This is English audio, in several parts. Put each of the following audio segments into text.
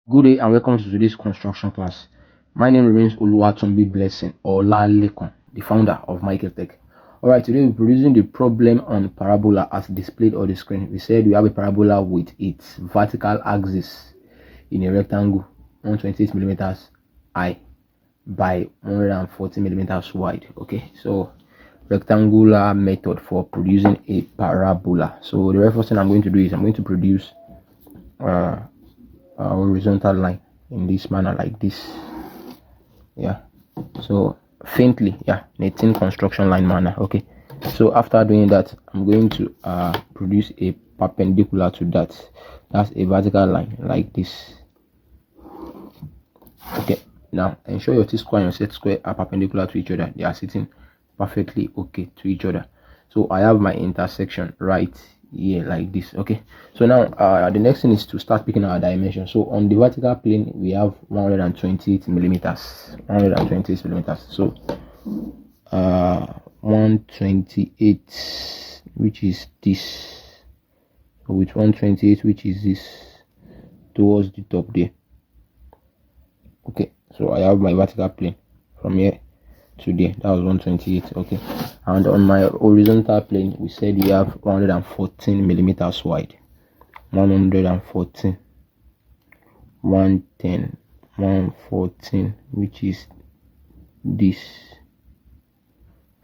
Good day and welcome to today's construction class. My name remains Oluwatumbi Blessing or Lalekon, the founder of MaekllTech. Alright, today we're producing the problem on parabola as displayed on the screen. We said we have a parabola with its vertical axis in a rectangle 128 millimeters high by 140 millimeters wide. Okay, so rectangular method for producing a parabola. So the very first thing I'm going to do is I'm going to produce a horizontal line in this manner like this. Yeah, so faintly, yeah, in a thin construction line manner. Okay, so after doing that, I'm going to produce a perpendicular to that. That's a vertical line like this. Okay, now ensure your t-square and your set square are perpendicular to each other. They are sitting perfectly okay to each other. So I have my intersection right here like this. Okay, so now the next thing is to start picking our dimension. So on the vertical plane we have 128 millimeters. 128 millimeters. So 128, which is this. So with 128, which is this, towards the top there. Okay, so I have my vertical plane from here to there. That was 128. Okay, and on my horizontal plane we said we have 114 millimeters wide. 114, 110, 114, which is this,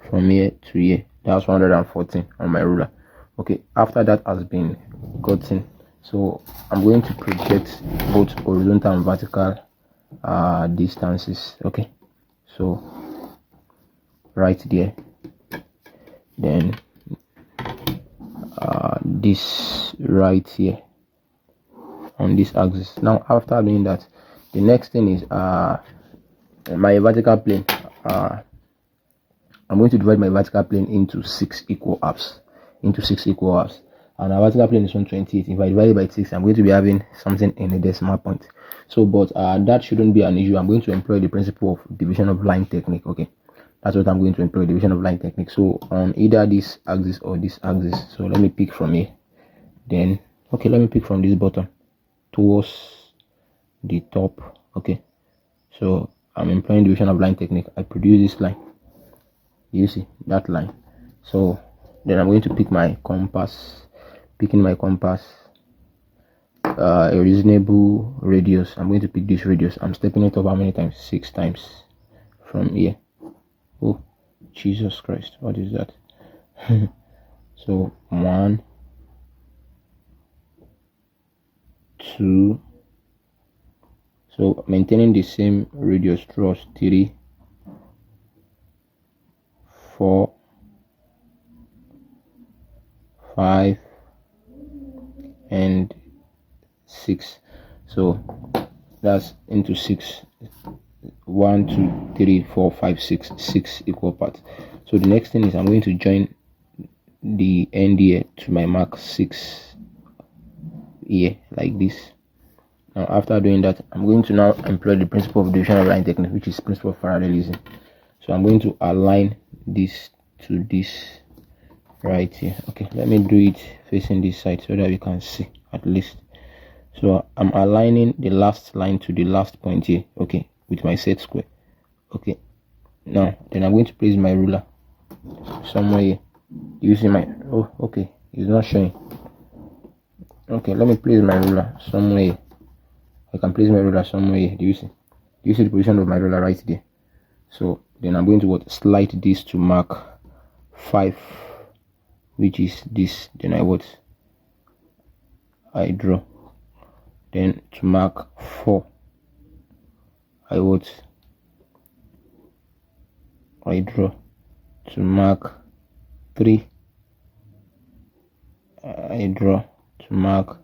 from here to here. That's 114 on my ruler. Okay, after that has been gotten, so I'm going to project both horizontal and vertical distances. Okay, so right there, then this right here on this axis. Now after doing that, the next thing is my vertical plane. I'm going to divide my vertical plane into 6 equal halves. And our vertical plane is 128. If I divide it by 6, I'm going to be having something in a decimal point. So but that shouldn't be an issue. I'm going to employ the principle of division of line technique. Okay, that's what I'm going to employ, division of line technique. So on either this axis or this axis, so let me pick from here. Then okay, let me pick from this bottom towards the top. Okay, so I'm employing division of line technique. I produce this line, you see that line. So then I'm going to pick my compass, picking my compass, a reasonable radius. I'm going to pick this radius. I'm stepping it up how many times? 6 times from here. Oh Jesus Christ, what is that? So 1, 2, so maintaining the same radius through 3, 4, 5 and 6. So that's into 6. 1, 2, 3, 4, 5, 6, 6 equal parts. So the next thing is I'm going to join the end here to my mark 6 here like this. Now after doing that, I'm going to now employ the principle of division of line technique, which is principle of parallelism. So I'm going to align this to this right here. Okay, let me do it facing this side so that we can see at least. So I'm aligning the last line to the last point here. Okay, with my set square. Okay, now then I'm going to place my ruler somewhere here. Using my okay, it's not showing. Okay, let me place my ruler somewhere here. I can place my ruler somewhere here. Do you see the position of my ruler right there? So then I'm going to slide this to mark 5, which is this. Then I draw. Then to mark 4, I draw. To mark 3, I draw. To mark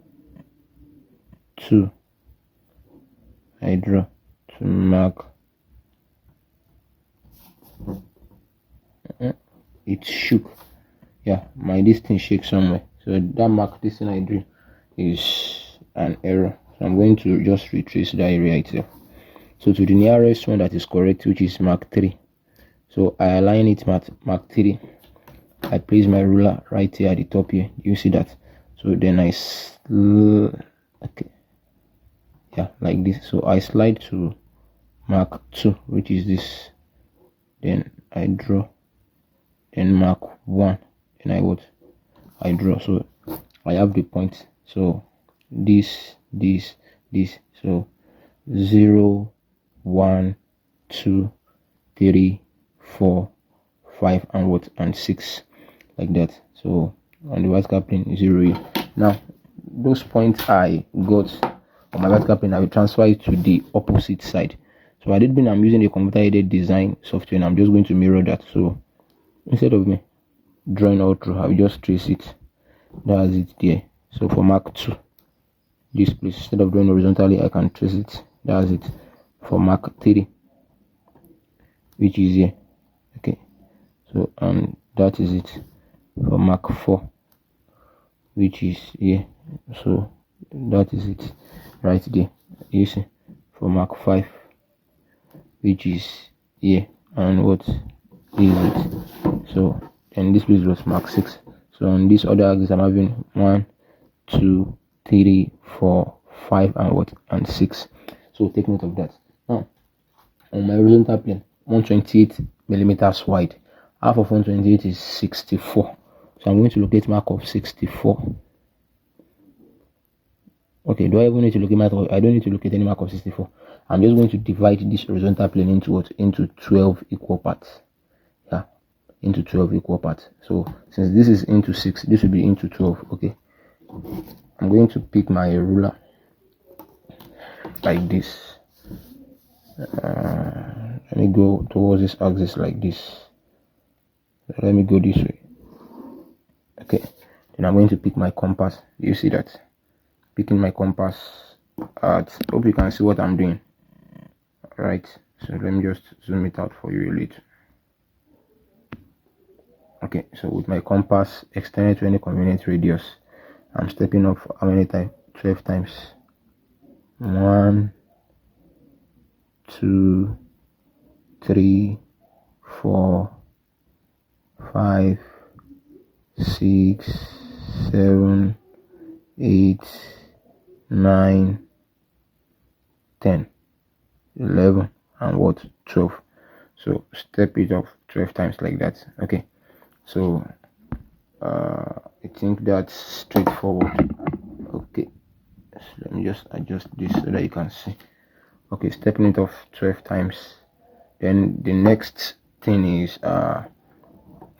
2, I draw. To mark it shook. Yeah, my distance shakes somewhere. So that mark, this thing I drew, is an error. So I'm going to just retrace that area itself. So to the nearest one that is correct, which is mark 3. So I align it mark 3. I place my ruler right here at the top here. You see that? So then okay. yeah, like this. So I slide to mark 2, which is this, then I draw, then mark 1, and I draw. So I have the point. So this, so 0, 1, 2, 3, 4, 5, and 6, like that. So on the vertical plane, 0. Now those points I got on my vertical plane, I will transfer it to the opposite side. So I did mean I'm using a computer-aided design software, and I'm just going to mirror that. So instead of me drawing all through, I'll just trace it. That's it there. So for mark 2, this place, instead of drawing horizontally, I can trace it. That's it. For mark 3, which is here. Okay. So and that is it. For mark 4, which is here. So that is it right there. You see, for mark 5, which is here, and what is it? So and this place was mark 6. So on this other axis, I'm having 1, 2, 3, 4, 5, and 6. So take note of that. Now on my horizontal plane, 128 millimeters wide. Half of 128 is 64. So I'm going to locate mark of 64. Okay, do I even need to locate mark of? I don't need to locate any mark of 64. I'm just going to divide this horizontal plane into what? Into 12 equal parts. Yeah, into 12 equal parts. So since this is into 6, this will be into 12. Okay, I'm going to pick my ruler like this. Let me go towards this axis like this. Let me go this way. Okay, then I'm going to pick my compass. Do you see that? Picking my compass. Hope you can see what I'm doing. Right, so let me just zoom it out for you a little. Okay, so with my compass extended to any convenient radius, I'm stepping up how many times? 12 times. 1, 2, 3, 4, 5, 6, 7, 8, 9, 10, 11, and 12. So step it up 12 times like that. Okay, so I think that's straightforward. Okay, so let me just adjust this so that you can see. Okay, stepping it off 12 times. Then the next thing is I'm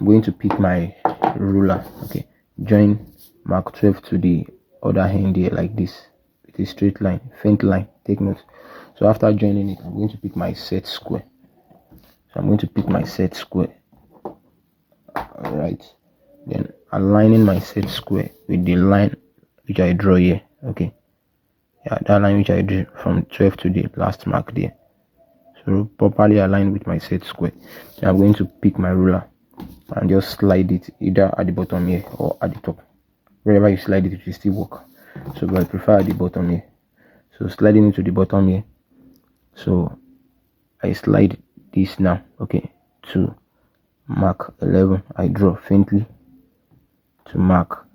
going to pick my ruler. Okay, join mark 12 to the other hand here like this with a straight line, faint line. Take note. So after joining it, I'm going to pick my set square. So I'm going to pick my set square. Alright, then aligning my set square with the line which I draw here. Okay, yeah, that line which I drew from 12 to the last mark there. So properly aligned with my set square. Then I'm going to pick my ruler and just slide it either at the bottom here or at the top. Wherever you slide it, it will still work. So but I prefer at the bottom here. So sliding into the bottom here. So I slide this now. Okay, to mark 11, I draw faintly. To mark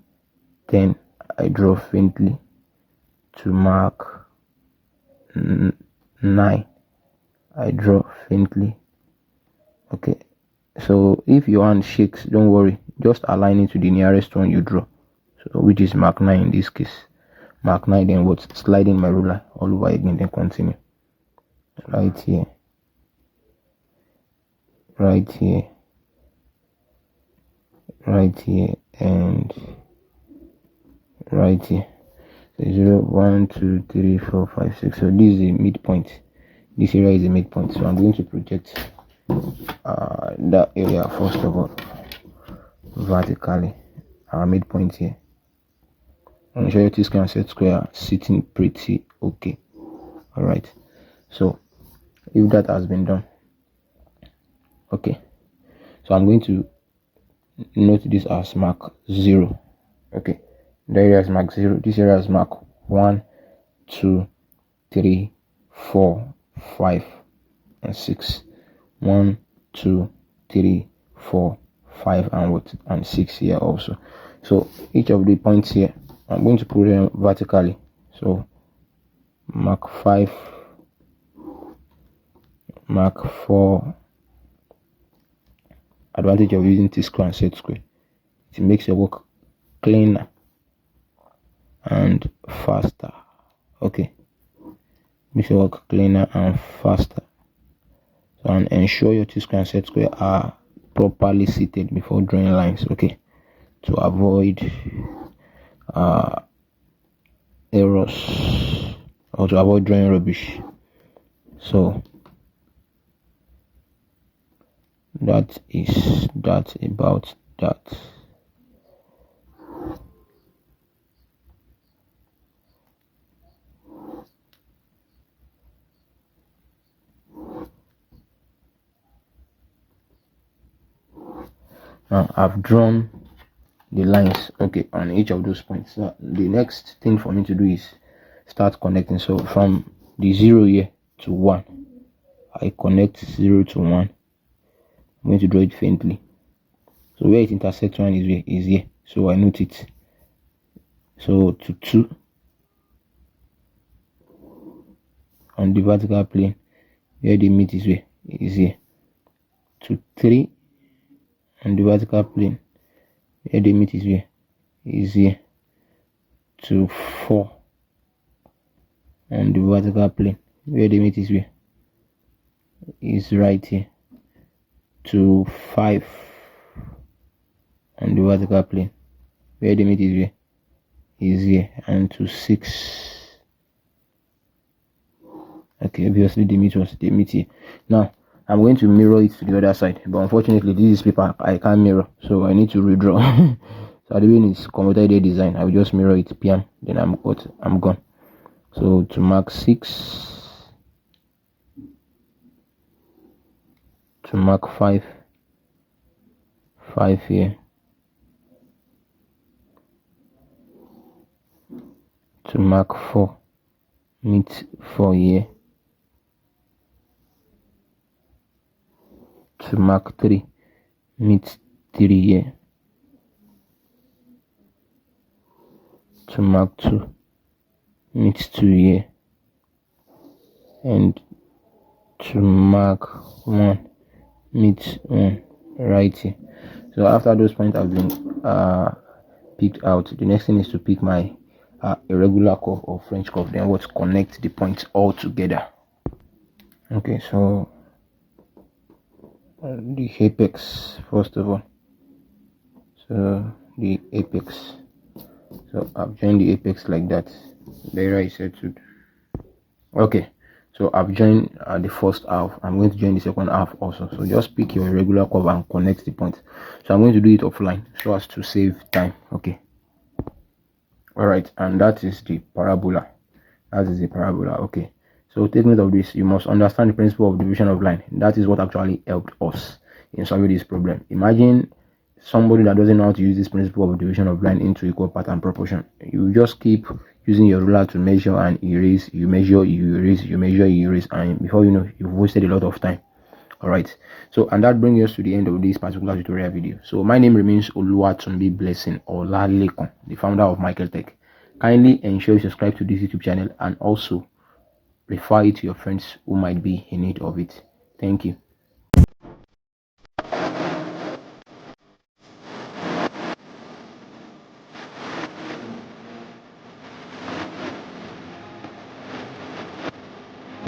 10, I draw faintly. To mark 9, I draw faintly. Okay, so if your hand shakes, don't worry, just align it to the nearest one you draw, so which is mark 9 in this case. Mark 9, then sliding my ruler all over again, then continue right here, right here, right here, and right here. So 0, 1, 2, 3, 4, 5, 6. So this is the midpoint. This area is the midpoint. So I'm going to project that area first of all vertically. Our midpoint here. I'm sure this can set square sitting pretty okay. All right. So if that has been done, okay. So I'm going to note this as mark 0. Okay. The area is mark 0. This area is mark 1, 2, 3, 4, 5, and 6. 1, 2, 3, 4, 5, and 6 here also. So each of the points here, I'm going to put them vertically. So Mark 5, Mark 4. Advantage of using T-square and set square: it makes your work cleaner and faster. Okay, makes your work cleaner and faster. So, and ensure your T-square and set square are properly seated before drawing lines. Okay, to avoid errors or to avoid drawing rubbish. So that is that about that. Now I've drawn the lines, okay, on each of those points. So the next thing for me to do is start connecting. So from the 0 here to 1, I connect 0 to 1. I'm going to draw it faintly. So where it intersects 1 is here, so I note it. So to 2 on the vertical plane, where the meet is here. To 3 on the vertical plane, where the meet is here. To 4 on the vertical plane, where the meet is right here. To 5 on the vertical plane, where the meet is here. And to 6. Okay, obviously the meet here. Now I'm going to mirror it to the other side, but unfortunately this is paper, I can't mirror, so I need to redraw. So the way is computer aided design, I will just mirror it, PM, then I'm gone. So to mark 6, to mark 5 here, to mark 4, meet 4 here, to mark 3, meet 3 here, to mark 2, meet 2 here, and to mark 1, meet 1 right here. So after those points have been picked out, the next thing is to pick my irregular curve or French curve, then what, connect the points all together. Okay, so the apex first of all. So the apex, so I've joined the apex like that. There I said to. Okay, so I've joined the first half. I'm going to join the second half also. So just pick your irregular curve and connect the points. So I'm going to do it offline so as to save time. Okay, all right, and that is the parabola. That is the parabola. Okay, so take note of this. You must understand the principle of division of line. That is what actually helped us in solving this problem. Imagine somebody that doesn't know how to use this principle of division of line into equal part and proportion. You just keep using your ruler to measure and erase. You measure, you erase, you measure, you erase, and before you know, you've wasted a lot of time. All right, so and that brings us to the end of this particular tutorial video. So my name remains Oluwatunbi Blessing Olalekun, the founder of MaekllTech. Kindly ensure you subscribe to this YouTube channel and also refer it to your friends who might be in need of it. Thank you.